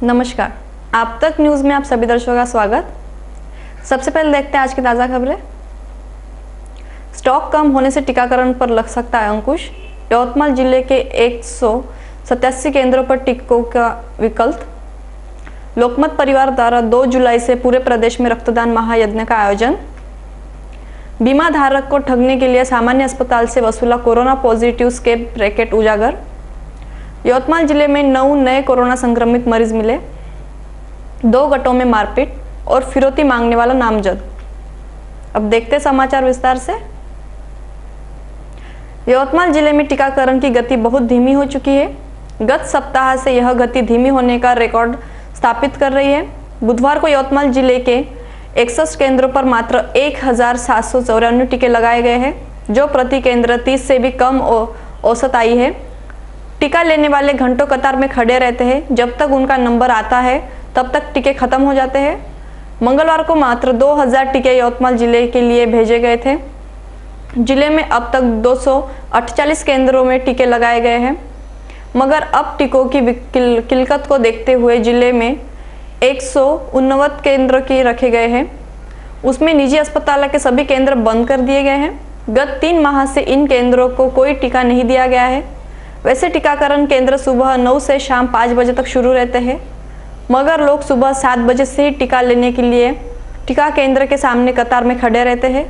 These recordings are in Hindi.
नमस्कार, आप तक न्यूज़ में आप सभी दर्शकों का स्वागत। सबसे पहले देखते हैं आज की ताज़ा खबरें। स्टॉक कम होने से टीकाकरण पर लग सकता है अंकुश। यवतमाल जिले के 187 केंद्रों पर टीकों का विकल्प। लोकमत परिवार द्वारा 2 जुलाई से पूरे प्रदेश में रक्तदान महायज्ञ का आयोजन। बीमा धारक को ठगने के लिए सामान्य अस्पताल से वसूला कोरोना पॉजिटिव स्कैब रैकेट उजागर। यवतमाल जिले में 9 नए कोरोना संक्रमित मरीज मिले। 2 गटों में मारपीट और फिरौती मांगने वाला नामजद। अब देखते समाचार विस्तार से। यवतमाल जिले में टीकाकरण की गति बहुत धीमी हो चुकी है। गत सप्ताह से यह गति धीमी होने का रिकॉर्ड स्थापित कर रही है। बुधवार को यवतमाल जिले के 61 केंद्रों पर मात्र 1794 टीके लगाए गए हैं, जो प्रति केंद्र 30 से भी कम औसत आई है। टीका लेने वाले घंटों कतार में खड़े रहते हैं। जब तक उनका नंबर आता है तब तक टीके खत्म हो जाते हैं। मंगलवार को मात्र 2000 टीके यवतमाल जिले के लिए भेजे गए थे। जिले में अब तक 248 केंद्रों में टीके लगाए गए हैं, मगर अब टीकों की किल्लत को देखते हुए जिले में 189 केंद्र की रखे गए हैं। उसमें निजी अस्पताल के सभी केंद्र बंद कर दिए गए हैं। गत 3 माह से इन केंद्रों को कोई टीका नहीं दिया गया है। वैसे टीकाकरण केंद्र सुबह 9 से शाम 5 बजे तक शुरू रहते हैं, मगर लोग सुबह 7 बजे से ही टीका लेने के लिए टीका केंद्र के सामने कतार में खड़े रहते हैं।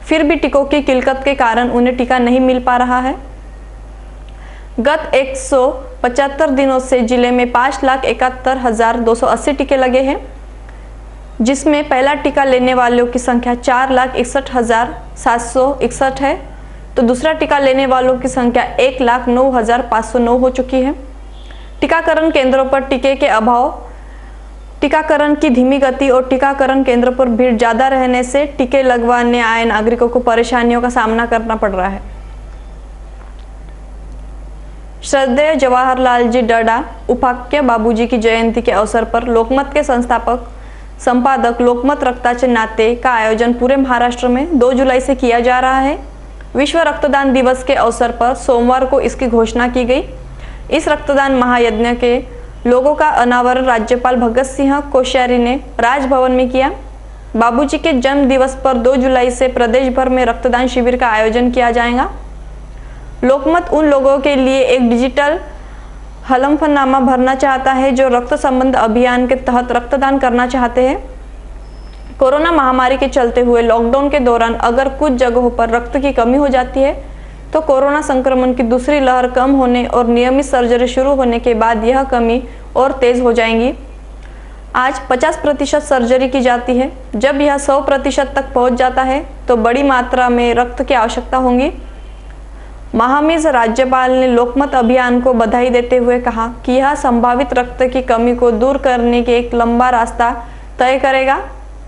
फिर भी टीकों की किल्लत के कारण उन्हें टीका नहीं मिल पा रहा है। गत 175 दिनों से जिले में 5,71,280 टीके लगे हैं, जिसमें पहला टीका लेने वालों की संख्या 4,61,761 है, तो दूसरा टीका लेने वालों की संख्या 1,09,509 हो चुकी है। टीकाकरण केंद्रों पर टीके के अभाव, टीकाकरण की धीमी गति और टीकाकरण केंद्रों पर भीड़ ज़्यादा रहने से टीके लगवाने आए नागरिकों को परेशानियों का सामना करना पड़ रहा है। श्रद्धेय जवाहरलाल जी डडा उपाख्य बाबूजी की जयंती के अवसर पर लोकमत के संस्थापक संपादक लोकमत रक्ताचे नाते का आयोजन पूरे महाराष्ट्र में 2 जुलाई से किया जा रहा है। विश्व रक्तदान दिवस के अवसर पर सोमवार को इसकी घोषणा की गई। इस रक्तदान महायज्ञ के लोगों का अनावरण राज्यपाल भगत सिंह कोश्यारी ने राजभवन में किया। बाबूजी के जन्म दिवस पर 2 जुलाई से प्रदेश भर में रक्तदान शिविर का आयोजन किया जाएगा। लोकमत उन लोगों के लिए एक डिजिटल हलफनामा भरना चाहता है जो रक्त संबंध अभियान के तहत रक्तदान करना चाहते हैं। कोरोना महामारी के चलते हुए लॉकडाउन के दौरान अगर कुछ जगहों पर रक्त की कमी हो जाती है तो कोरोना संक्रमण की दूसरी लहर कम होने और नियमित सर्जरी शुरू होने के बाद यह कमी और तेज हो जाएंगी। आज 50% सर्जरी की जाती है। जब यह 100% तक पहुंच जाता है तो बड़ी मात्रा में रक्त की आवश्यकता होगी। महामहिम राज्यपाल ने लोकमत अभियान को बधाई देते हुए कहा कि यह संभावित रक्त की कमी को दूर करने के एक लंबा रास्ता तय करेगा।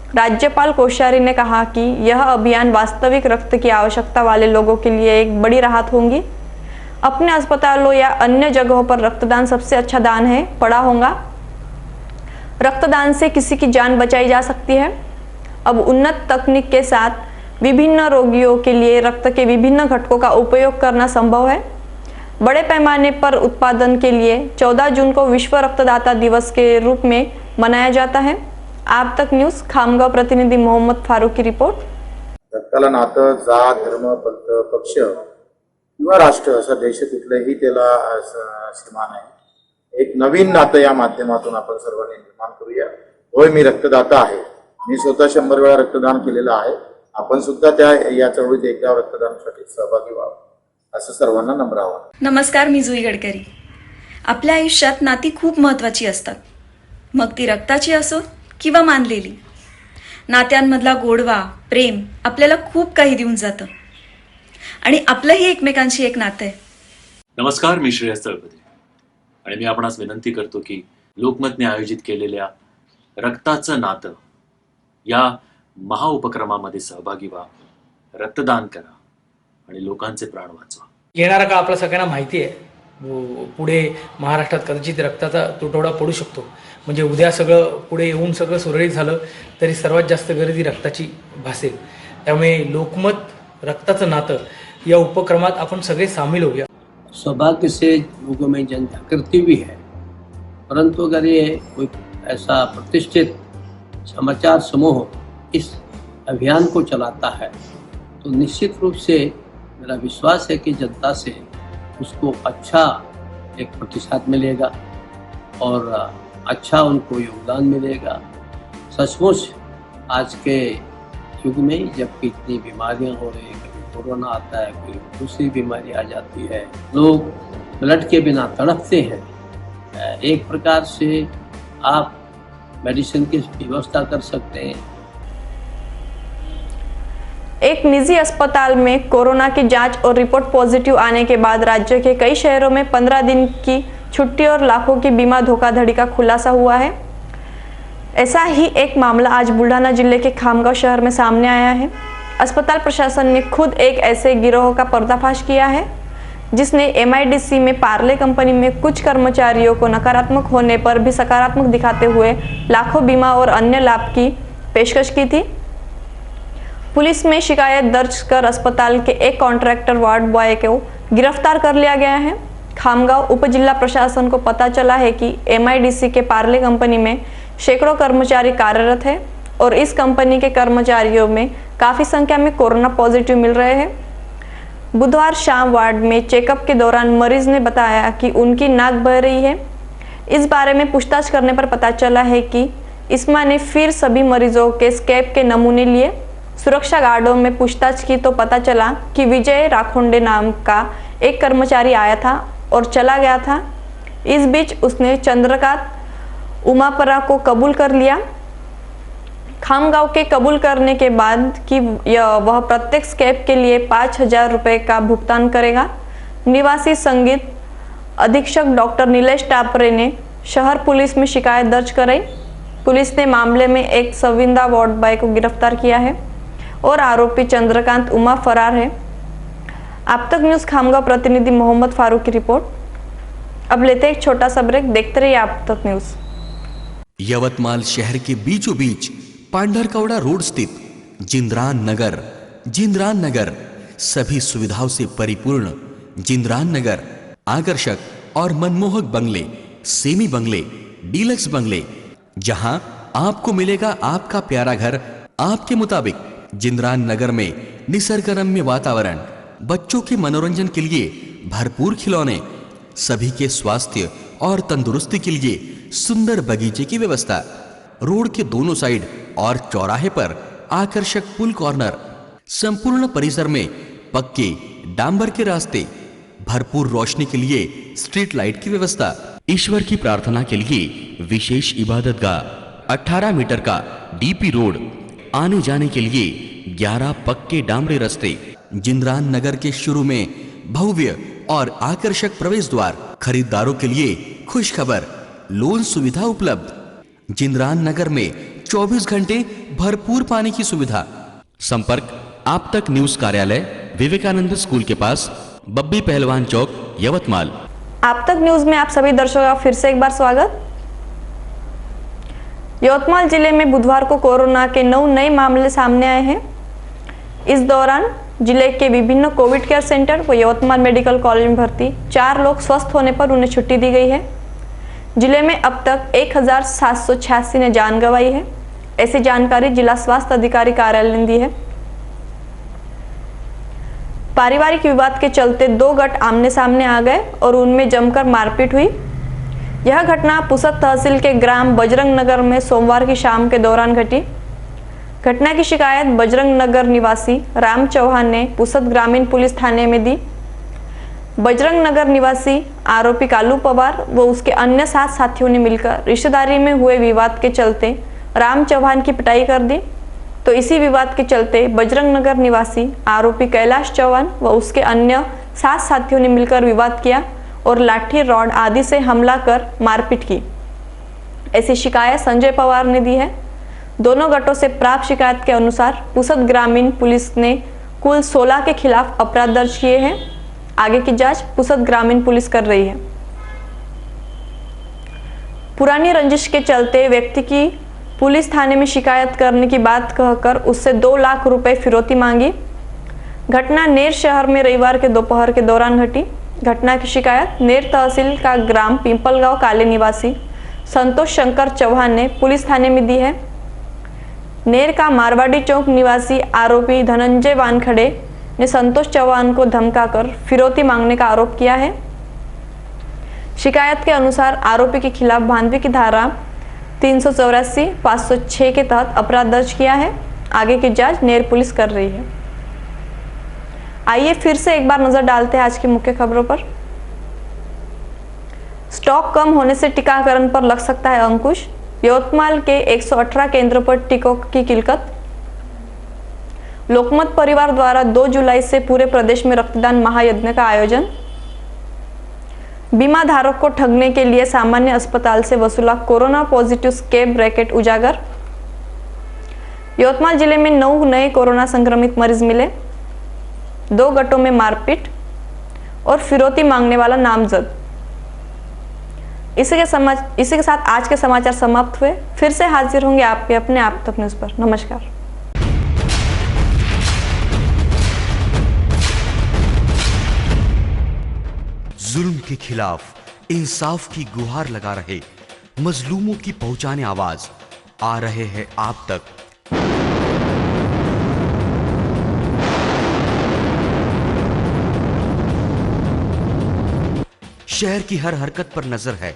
राज्यपाल कोश्यारी ने कहा कि यह अभियान वास्तविक रक्त की आवश्यकता वाले लोगों के लिए एक बड़ी राहत होगी। अपने अस्पतालों या अन्य जगहों पर रक्तदान सबसे अच्छा दान है, पड़ा होगा। रक्तदान से किसी की जान बचाई जा सकती है। अब उन्नत तकनीक के साथ विभिन्न रोगियों के लिए रक्त के विभिन्न घटकों का उपयोग करना संभव है। बड़े पैमाने पर उत्पादन के लिए 14 जून को विश्व रक्तदाता दिवस के रूप में मनाया जाता है। आप तक न्यूज खामगाव प्रतिनिधी मोहम्मद फारूक की रिपोर्ट। रक्ताला नातं जात धर्म पंथ पक्ष किंवा राष्ट्र असं देश कुठलेही त्याला सीमा नाही। एक नवीन नातं या माध्यमातून आपण सर्वांनी निर्माण करूया। होय, मी रक्तदाता आहे। मी स्वतः 100 वेळा रक्तदान केलेलं आहे। आपण सुद्धा या चळवळीत एका रक्तदानासाठी सहभागी व्हावं असं सर्वांना नम्र आवाहन। नमस्कार, मी जुई गडकरी। आपल्या आयुष्यात नाती खूप महत्त्वाची असतात, मग ती रक्ताची असो किंवा मानलेली। नात्यांमधला गोडवा, प्रेम आपल्याला खूप काही देऊन जातं आणि आपलंही एकमेकांशी एक नातं आहे। नमस्कार, मी श्रेयस तळपदे आणि मी आपणास विनंती करतो की लोकमतने आयोजित केलेल्या रक्ताचं नातं या महाउपक्रमामध्ये सहभागी व्हा, रक्तदान करा आणि लोकांचे प्राण वाचवा। येणारा काळ आपल्या सगळ्यांना माहिती आहे। पुढे महाराष्ट्रात कदाचित रक्ताचा तुटवडा पडू शकतो। म्हणजे उद्या सगळं पुढे येऊन सगळं सुरळीत झालं तरी सर्वात जास्त गरज ही रक्ताची भासेल। त्यामुळे लोकमत रक्ताचं नातं या उपक्रमात आपण सगळे सामील होऊया। सौभाग्य से लोगों में जन जागृति भी है परंतु अगर ये कोई ऐसा प्रतिष्ठित समाचार समूह इस अभियान को चलाता है तो निश्चित रूप से मेरा विश्वास है कि जनता से उसको अच्छा एक प्रतिसाद मिलेगा और अच्छा उनको योगदान मिलेगा। सचमुच आज के युग में जबकि इतनी बीमारियां हो रही हैं, कभी कोरोना आता है, कोई दूसरी बीमारी आ जाती है, लोग ब्लड के बिना तड़पते हैं। एक प्रकार से आप मेडिसिन की व्यवस्था कर सकते हैं। एक निजी अस्पताल में कोरोना की जांच और रिपोर्ट पॉजिटिव आने के बाद राज्य के कई शहरों में 15 दिन की छुट्टी और लाखों की बीमा धोखाधड़ी का खुलासा हुआ है। ऐसा ही एक मामला आज बुल्ढाना जिले के खामगांव शहर में सामने आया है। अस्पताल प्रशासन ने खुद एक ऐसे गिरोह का पर्दाफाश किया है जिसने MIDC में पार्ले कंपनी में कुछ कर्मचारियों को नकारात्मक होने पर भी सकारात्मक दिखाते हुए लाखों बीमा और अन्य लाभ की पेशकश की थी। पुलिस में शिकायत दर्ज कर अस्पताल के एक कॉन्ट्रैक्टर वार्ड बॉय को गिरफ्तार कर लिया गया है। खामगांव उप जिला प्रशासन को पता चला है कि MIDC के पार्ले कंपनी में सैकड़ों कर्मचारी कार्यरत है और इस कंपनी के कर्मचारियों में काफ़ी संख्या में कोरोना पॉजिटिव मिल रहे हैं। बुधवार शाम वार्ड में चेकअप के दौरान मरीज ने बताया कि उनकी नाक बह रही है। इस बारे में पूछताछ करने पर पता चला है कि इस्मा ने फिर सभी मरीजों के स्कैब के नमूने लिए। सुरक्षा गार्डों में पूछताछ की तो पता चला कि विजय राखोंडे नाम का एक कर्मचारी आया था और चला गया था। इस बीच उसने चंद्रकांत उमापरा को कबूल कर लिया। खामगांव के कबूल करने के बाद कि वह प्रत्येक स्कैब के लिए 5,000 रुपये का भुगतान करेगा। निवासी संगीत अधीक्षक डॉक्टर नीलेश टापरे ने शहर पुलिस में शिकायत दर्ज कराई। पुलिस ने मामले में एक संविदा वार्ड बॉय को गिरफ्तार किया है और आरोपी चंद्रकांत उमा फरार है। अब तक न्यूज़ खामगांव प्रतिनिधि मोहम्मद फारूक की रिपोर्ट। अब लेते एक छोटा सा ब्रेक, देखते रहिए अब तक न्यूज़। यवतमाल शहर के बीचों बीच पांढरकौड़ा रोड स्थित जिंद्रान नगर सभी सुविधाओं से परिपूर्ण जिंद्रान नगर आकर्षक और मनमोहक बंगले, सेमी बंगले, डीलक्स बंगले, जहां आपको मिलेगा आपका प्यारा घर आपके मुताबिक। जिंद्रान नगर में निसर्गरम्य वातावरण, बच्चों के मनोरंजन के लिए भरपूर खिलौने, सभी के स्वास्थ्य और तंदुरुस्ती के लिए सुंदर बगीचे की व्यवस्था, रोड के दोनों साइड और चौराहे पर आकर्षक पुल कॉर्नर, संपूर्ण परिसर में पक्के डांबर के रास्ते, भरपूर रोशनी के लिए स्ट्रीट लाइट की व्यवस्था, ईश्वर की प्रार्थना के लिए विशेष इबादतगाह, 18 मीटर का DP रोड, आने जाने के लिए 11 पक्के डामरे रास्ते। जिंद्रान नगर के शुरू में भव्य और आकर्षक प्रवेश द्वार, खरीदारों के लिए खुश खबर, लोन सुविधा उपलब्ध। जिंद्रान नगर में 24 घंटे भरपूर पानी की सुविधा। संपर्क आप तक न्यूज कार्यालय, विवेकानंद स्कूल के पास, बब्बी पहलवान चौक, यवतमाल। आप तक न्यूज में आप सभी दर्शकों का फिर से एक बार स्वागत। यवतमाल जिले में बुधवार को कोरोना के 9 नए मामले सामने आए हैं। इस दौरान जिले के विभिन्न कोविड केयर सेंटर व यवतमाल मेडिकल कॉलेज में भर्ती 4 लोग स्वस्थ होने पर उन्हें छुट्टी दी गई है। जिले में अब तक 1,786 ने जान गंवाई है। ऐसी जानकारी जिला स्वास्थ्य अधिकारी कार्यालय ने दी है। पारिवारिक विवाद के चलते 2 गट आमने सामने आ गए और उनमें जमकर मारपीट हुई। यह घटना पुसद तहसील के ग्राम बजरंग नगर में सोमवार की शाम के दौरान घटी। घटना की शिकायत बजरंग नगर निवासी राम चौहान ने पुसद ग्रामीण पुलिस थाने में दी। बजरंग नगर निवासी आरोपी कालू पवार व उसके अन्य 7 साथियों ने मिलकर रिश्तेदारी में हुए विवाद के चलते राम चौहान की पिटाई कर दी। तो इसी विवाद के चलते बजरंग नगर निवासी आरोपी कैलाश चौहान व उसके अन्य 7 साथियों ने मिलकर विवाद किया और लाठी, रॉड आदि से हमला कर मारपीट की। ऐसी शिकायत संजय पवार ने दी है। दोनों गटों से प्राप्त शिकायत के अनुसार पुसद ग्रामीण पुलिस ने कुल 16 के खिलाफ अपराध दर्ज किए हैं। आगे की जांच पुसद ग्रामीण पुलिस कर रही है। पुरानी रंजिश के चलते व्यक्ति की पुलिस थाने में शिकायत करने की बात कहकर उससे 2 लाख रुपए फिरौती मांगी। घटना नेर शहर में रविवार के दोपहर के दौरान घटी। घटना की शिकायत नेर तहसील का ग्राम पिंपलगांव काले निवासी संतोष शंकर चौहान ने पुलिस थाने में दी है। नेर का मारवाड़ी चौक निवासी आरोपी धनंजय वानखड़े ने संतोष चौहान को धमकाकर फिरौती मांगने का आरोप किया है। शिकायत के अनुसार आरोपी के खिलाफ भांडवी की धारा 384, 506 के तहत अपराध दर्ज किया है। आगे की जांच नेर पुलिस कर रही है। आइए फिर से एक बार नजर डालते हैं आज की मुख्य खबरों पर। स्टॉक कम होने से टीकाकरण पर लग सकता है अंकुश। यवतमाल के 118 केंद्रों पर टीकों की किल्लत। लोकमत परिवार द्वारा 2 जुलाई से पूरे प्रदेश में रक्तदान महायज्ञ का आयोजन। बीमा धारक को ठगने के लिए सामान्य अस्पताल से वसूला कोरोना पॉजिटिव स्कैब रैकेट उजागर। यवतमाल जिले में 9 नए कोरोना संक्रमित मरीज मिले। 2 गटों में मारपीट और फिरौती मांगने वाला नामजद। इसी के साथ आज के समाचार समाप्त हुए। फिर से हाजिर होंगे आपके अपने आप तक न्यूज़ पर। नमस्कार। जुल्म के खिलाफ इंसाफ की गुहार लगा रहे मजलूमों की पहुंचाने आवाज आ रहे हैं आप तक। शहर की हर हरकत पर नजर है।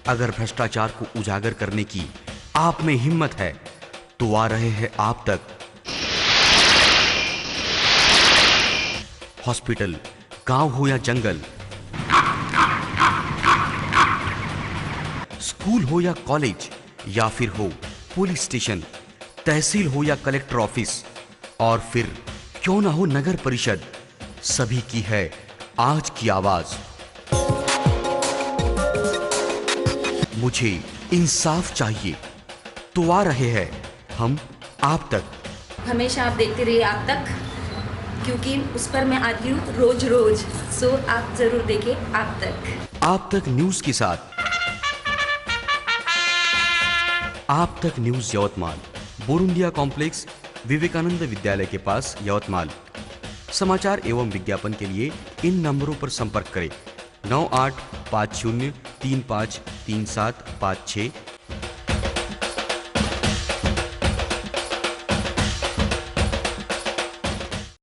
अगर भ्रष्टाचार को उजागर करने की आप में हिम्मत है तो आ रहे हैं आप तक। हॉस्पिटल, गांव हो या जंगल, स्कूल हो या कॉलेज, या फिर हो पुलिस स्टेशन, तहसील हो या कलेक्टर ऑफिस, और फिर क्यों ना हो नगर परिषद, सभी की है आज की आवाज। मुझे इंसाफ चाहिए तो आ रहे हैं हम आप तक। हमेशा आप देखते रहिए आप तक, क्योंकि उस पर मैं आती हूँ रोज रोज। सो आप जरूर देखें आप तक। आप तक न्यूज के साथ आप तक न्यूज यवतमाल, बोरुंडिया कॉम्प्लेक्स, विवेकानंद विद्यालय के पास, यवतमाल। समाचार एवं विज्ञापन के लिए इन नंबरों पर संपर्क करें। 9850353756